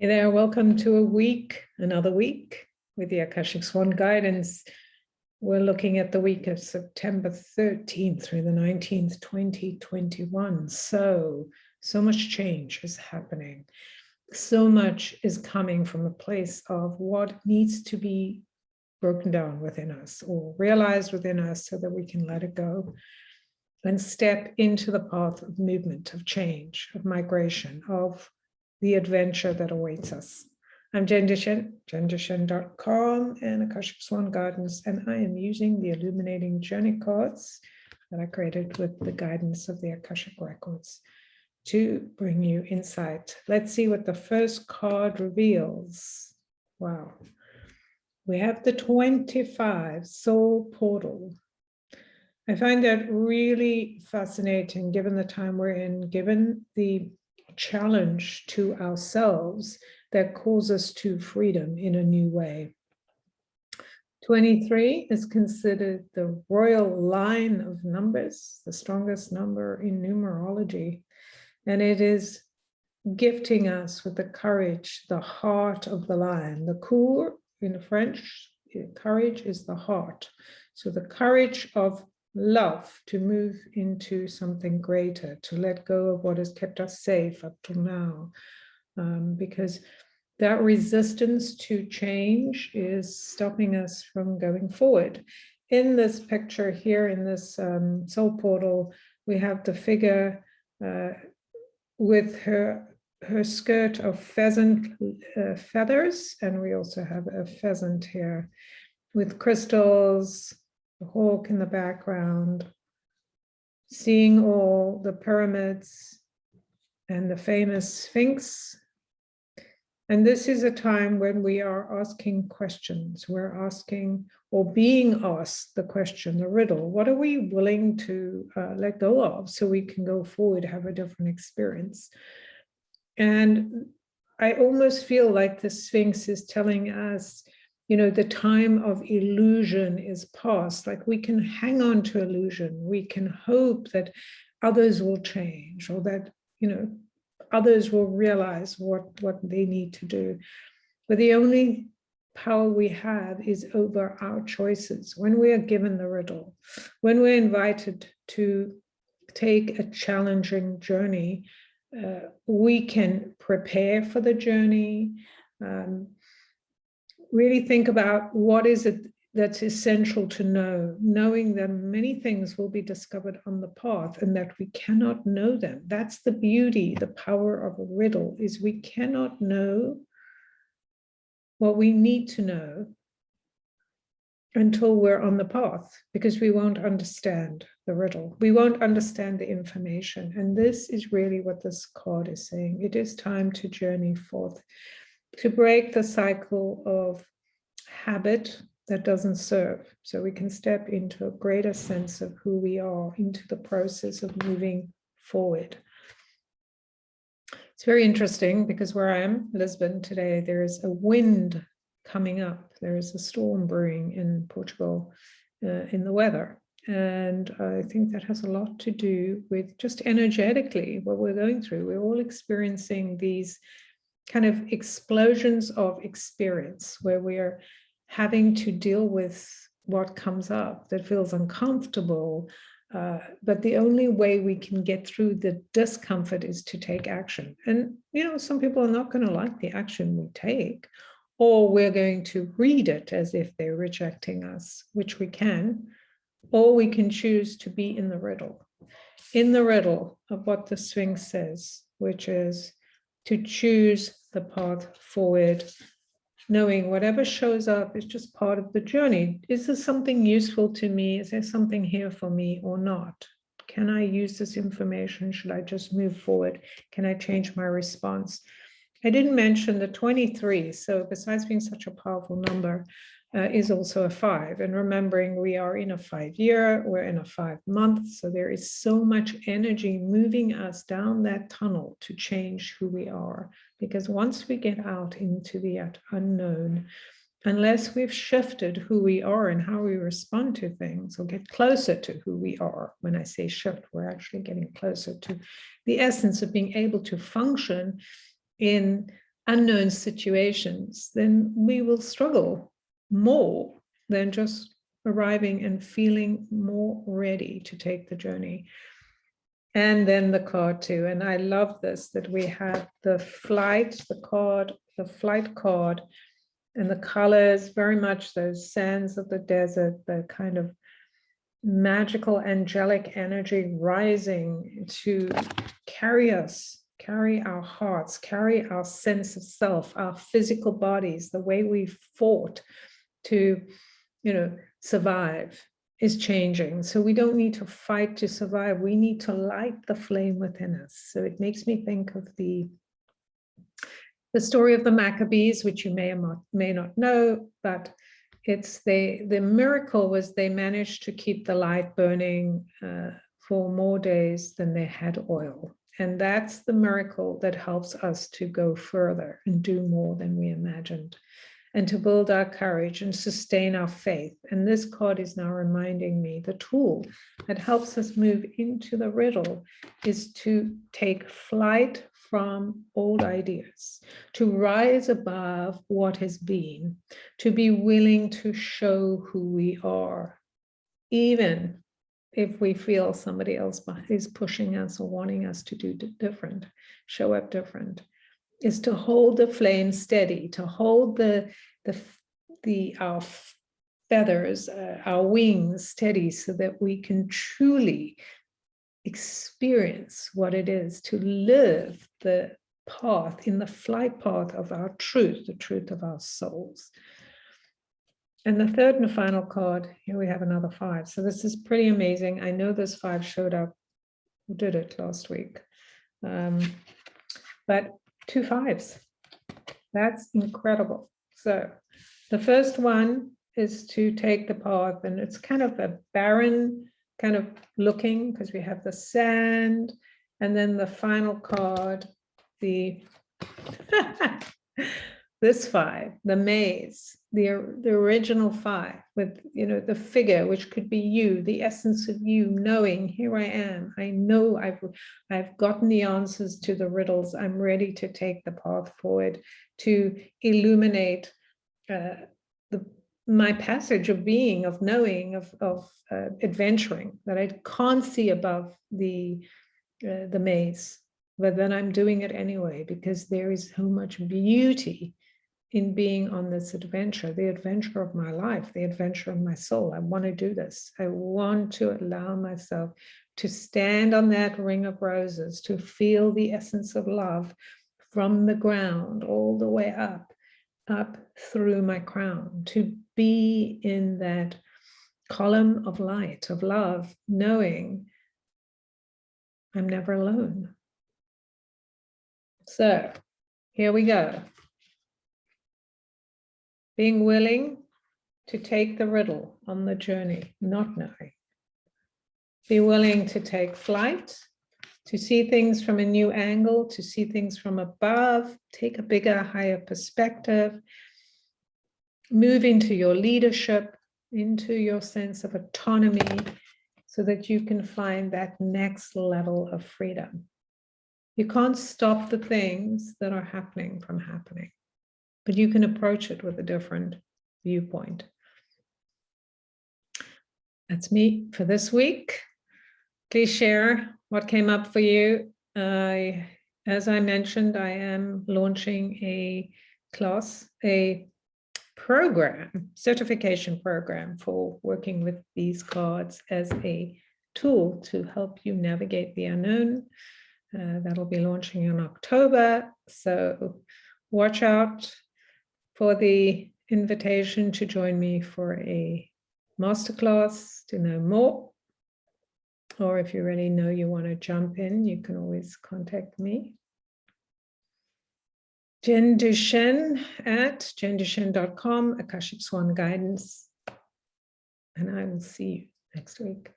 Hey there, welcome to another week with the Akashic Swan guidance. We're looking at the week of September 13th through the 19th, 2021. So much change is happening. So much is coming from a place of what needs to be broken down within us or realized within us so that we can let it go and step into the path of movement, of change, of migration, of the adventure that awaits us. I'm Jen Dishen, jendishen.com and Akashic Swan Guidance, and I am using the illuminating journey cards that I created with the guidance of the Akashic records to bring you insight. Let's see what the first card reveals. Wow. We have the 25 soul portal. I find that really fascinating given the time we're in, given the challenge to ourselves that calls us to freedom in a new way. 23 is considered the royal line of numbers, the strongest number in numerology, and it is gifting us with the courage, the heart of the lion. The cour in French, courage is the heart. So the courage of love to move into something greater, to let go of what has kept us safe up till now, because that resistance to change is stopping us from going forward. In this picture here, in this soul portal, we have the figure with her skirt of pheasant feathers, and we also have a pheasant here with crystals, the hawk in the background, seeing all the pyramids and the famous Sphinx. And this is a time when we are asking questions. We're asking or being asked the question, the riddle, what are we willing to let go of so we can go forward, have a different experience? And I almost feel like the Sphinx is telling us, you know, the time of illusion is past. Like we can hang on to illusion. We can hope that others will change or that, you know, others will realize what they need to do. But the only power we have is over our choices. When we are given the riddle, when we're invited to take a challenging journey, we can prepare for the journey, really think about what is it that's essential to know, knowing that many things will be discovered on the path and that we cannot know them. That's the beauty, the power of a riddle, is we cannot know what we need to know until we're on the path, because we won't understand the riddle. We won't understand the information. And this is really what this card is saying. It is time to journey forth, to break the cycle of habit that doesn't serve, so we can step into a greater sense of who we are, into the process of moving forward. It's very interesting because where I am, Lisbon, today, there is a wind coming up. There is a storm brewing in Portugal in the weather. And I think that has a lot to do with just energetically what we're going through. We're all experiencing these kind of explosions of experience where we are having to deal with what comes up that feels uncomfortable. But the only way we can get through the discomfort is to take action. And, you know, some people are not going to like the action we take, or we're going to read it as if they're rejecting us, which we can, or we can choose to be in the riddle of what the Sphinx says, which is to choose the path forward, knowing whatever shows up is just part of the journey. Is this something useful to me? Is there something here for me or not? Can I use this information? Should I just move forward? Can I change my response? I didn't mention the 23. So besides being such a powerful number, is also a 5. And remembering we are in a 5-year, we're in a 5-month. So there is so much energy moving us down that tunnel to change who we are. Because once we get out into the unknown, unless we've shifted who we are and how we respond to things, or get closer to who we are, when I say shift, we're actually getting closer to the essence of being able to function in unknown situations, then we will struggle more than just arriving and feeling more ready to take the journey. And then the card too. And I love this, that we have the flight card, and the colors, very much those sands of the desert, the kind of magical angelic energy rising to carry us, carry our hearts, carry our sense of self, our physical bodies, the way we fought to, survive is changing. So we don't need to fight to survive. We need to light the flame within us. So it makes me think of the story of the Maccabees, which you may or may not know, but it's the miracle was they managed to keep the light burning for more days than they had oil. And that's the miracle that helps us to go further and do more than we imagined, and to build our courage and sustain our faith. And this card is now reminding me the tool that helps us move into the riddle is to take flight from old ideas, to rise above what has been, to be willing to show who we are, even if we feel somebody else is pushing us or wanting us to do different, show up different, is to hold the flame steady, to hold our feathers, our wings steady, so that we can truly experience what it is to live the path, in the flight path of our truth, the truth of our souls. And the third and final card, here we have another 5. So this is pretty amazing. I know this 5 showed up, who did it last week? But 2 5s, that's incredible. So the first one is to take the path, and it's kind of a barren kind of looking, because we have the sand, and then the final card, the this 5, the maze, the original 5, with the figure, which could be you, the essence of you, knowing, here I am, I know I've gotten the answers to the riddles, I'm ready to take the path forward, to illuminate my passage of being, of knowing, of adventuring, that I can't see above the maze, but then I'm doing it anyway, because there is so much beauty in being on this adventure, the adventure of my life, the adventure of my soul. I want to do this. I want to allow myself to stand on that ring of roses, to feel the essence of love from the ground all the way up through my crown, to be in that column of light, of love, knowing I'm never alone. So here we go. Being willing to take the riddle on the journey, not knowing. Be willing to take flight, to see things from a new angle, to see things from above, take a bigger, higher perspective, move into your leadership, into your sense of autonomy, so that you can find that next level of freedom. You can't stop the things that are happening from happening, but you can approach it with a different viewpoint. That's me for this week. Please share what came up for you. As I mentioned, I am launching a class, a program, certification program for working with these cards as a tool to help you navigate the unknown. That'll be launching in October. So watch out for the invitation to join me for a masterclass to know more. Or if you already know you want to jump in, you can always contact me. Jen Duchenne at jenduchenne.com, Akashic Swan Guidance. And I will see you next week.